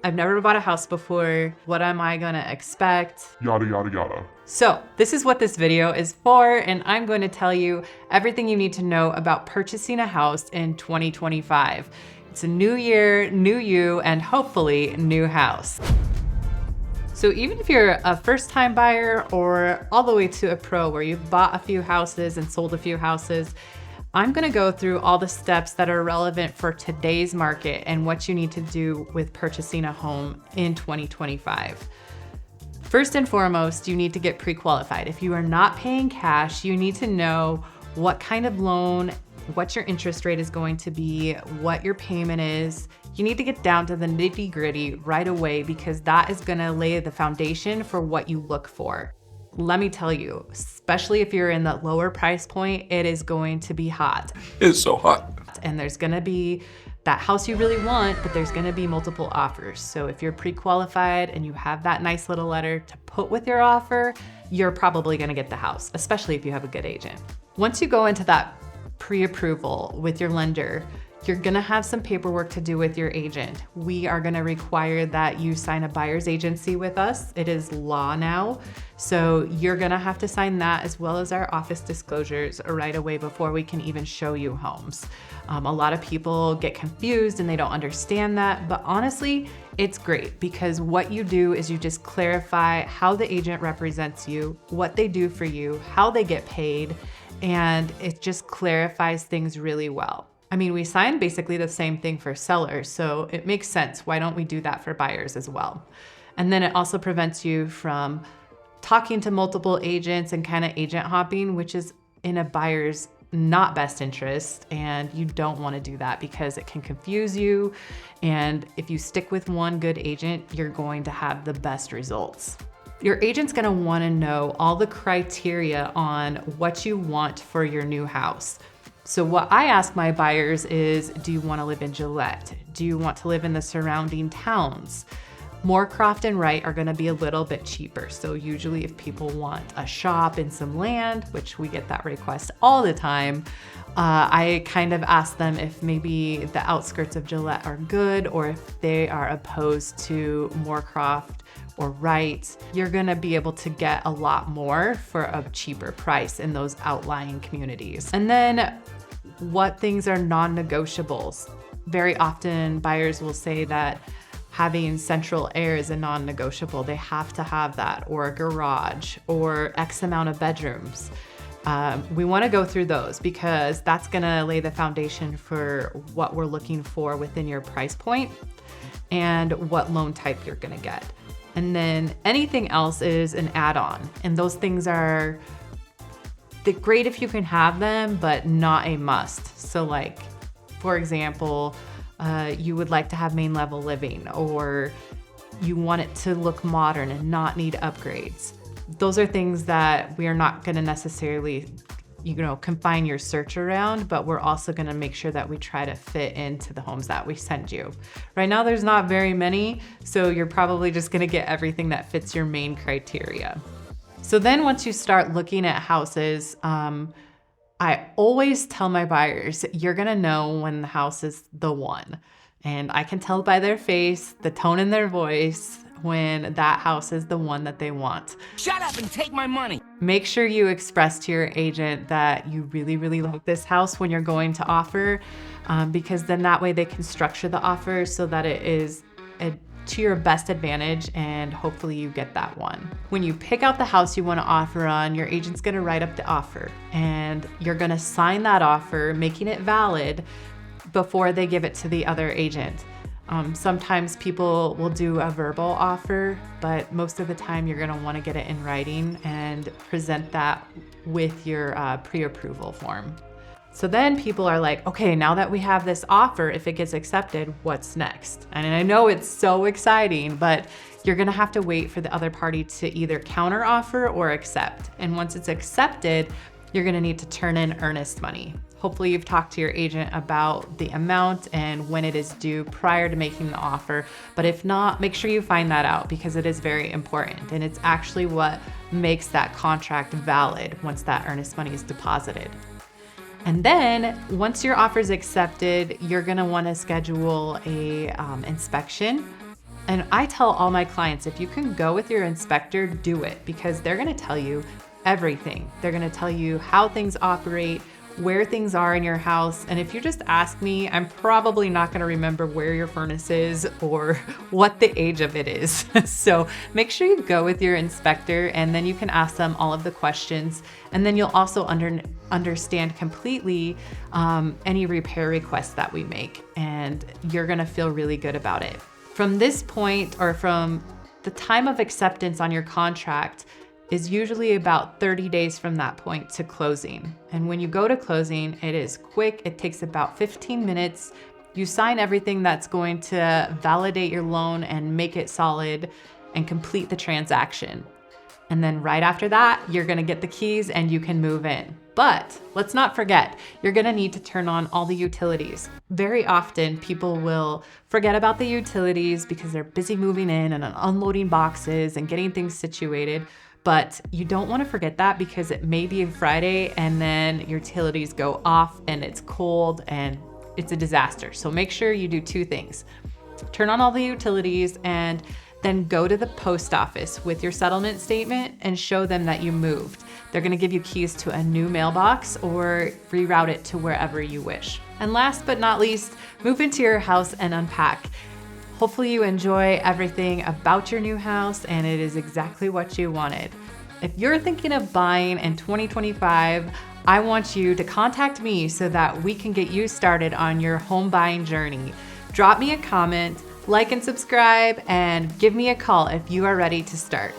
I've never bought a house before. What am I gonna expect? Yada, yada, yada. So this is what this video is for, and I'm going to tell you everything you need to know about purchasing a house in 2025. It's a new year, new you, and hopefully new house. So even if you're a first-time buyer or all the way to a pro where you've bought a few houses and sold a few houses, I'm gonna go through all the steps that are relevant for today's market and what you need to do with purchasing a home in 2025. First and foremost, you need to get pre-qualified. If you are not paying cash, you need to know what kind of loan, what your interest rate is going to be, what your payment is. You need to get down to the nitty-gritty right away because that is gonna lay the foundation for what you look for. Let me tell you, especially if you're in the lower price point, it is going to be hot. It's so hot. And there's gonna be that house you really want, but there's gonna be multiple offers. So if you're pre-qualified and you have that nice little letter to put with your offer, you're probably gonna get the house, especially if you have a good agent. Once you go into that pre-approval with your lender, you're gonna have some paperwork to do with your agent. We are gonna require that you sign a buyer's agency with us. It is law now. So you're gonna have to sign that as well as our office disclosures right away before we can even show you homes. A lot of people get confused and they don't understand that, but honestly, it's great because what you do is you just clarify how the agent represents you, what they do for you, how they get paid, and it just clarifies things really well. I mean, we sign basically the same thing for sellers, so it makes sense. Why don't we do that for buyers as well? And then it also prevents you from talking to multiple agents and kind of agent hopping, which is in a buyer's not best interest. And you don't want to do that because it can confuse you. And if you stick with one good agent, you're going to have the best results. Your agent's gonna wanna know all the criteria on what you want for your new house. So what I ask my buyers is, do you wanna live in Gillette? Do you want to live in the surrounding towns? Moorcroft and Wright are gonna be a little bit cheaper. So usually if people want a shop and some land, which we get that request all the time, I kind of ask them if maybe the outskirts of Gillette are good or if they are opposed to Moorcroft or Wright. You're gonna be able to get a lot more for a cheaper price in those outlying communities. And then what things are non-negotiables? Very often buyers will say that having central air is a non-negotiable. They have to have that, or a garage, or X amount of bedrooms. We wanna go through those because that's gonna lay the foundation for what we're looking for within your price point and what loan type you're gonna get. And then anything else is an add-on. And those things are great if you can have them, but not a must. So like, for example, you would like to have main level living, or you want it to look modern and not need upgrades. Those are things that we are not gonna necessarily confine your search around, but we're also gonna make sure that we try to fit into the homes that we send you. Right now, there's not very many, so you're probably just gonna get everything that fits your main criteria. So then once you start looking at houses, I always tell my buyers, you're gonna know when the house is the one. And I can tell by their face, the tone in their voice, when that house is the one that they want. Shut up and take my money. Make sure you express to your agent that you really, really like this house when you're going to offer, because then that way they can structure the offer so that it is to your best advantage and hopefully you get that one. When you pick out the house you wanna offer on, your agent's gonna write up the offer and you're gonna sign that offer, making it valid before they give it to the other agent. Sometimes people will do a verbal offer, but most of the time you're gonna wanna get it in writing and present that with your pre-approval form. So then people are like, okay, now that we have this offer, if it gets accepted, what's next? And I know it's so exciting, but you're gonna have to wait for the other party to either counter offer or accept. And once it's accepted, you're gonna need to turn in earnest money. Hopefully you've talked to your agent about the amount and when it is due prior to making the offer. But if not, make sure you find that out because it is very important. And it's actually what makes that contract valid once that earnest money is deposited. And then once your offer is accepted, you're gonna wanna schedule a inspection. And I tell all my clients, if you can go with your inspector, do it, because they're gonna tell you everything. They're gonna tell you how things operate, where things are in your house. And if you just ask me, I'm probably not gonna remember where your furnace is or what the age of it is. So make sure you go with your inspector, and then you can ask them all of the questions. And then you'll also understand completely any repair requests that we make, and you're gonna feel really good about it. From this point, or from the time of acceptance on your contract, is usually about 30 days from that point to closing. And when you go to closing, it is quick. It takes about 15 minutes. You sign everything that's going to validate your loan and make it solid and complete the transaction. And then right after that, you're gonna get the keys and you can move in. But let's not forget, you're gonna need to turn on all the utilities. Very often, people will forget about the utilities because they're busy moving in and unloading boxes and getting things situated. But you don't wanna forget that, because it may be a Friday and then your utilities go off and it's cold and it's a disaster. So make sure you do two things. Turn on all the utilities, and then go to the post office with your settlement statement and show them that you moved. They're gonna give you keys to a new mailbox or reroute it to wherever you wish. And last but not least, move into your house and unpack. Hopefully you enjoy everything about your new house and it is exactly what you wanted. If you're thinking of buying in 2025, I want you to contact me so that we can get you started on your home buying journey. Drop me a comment, like and subscribe, and give me a call if you are ready to start.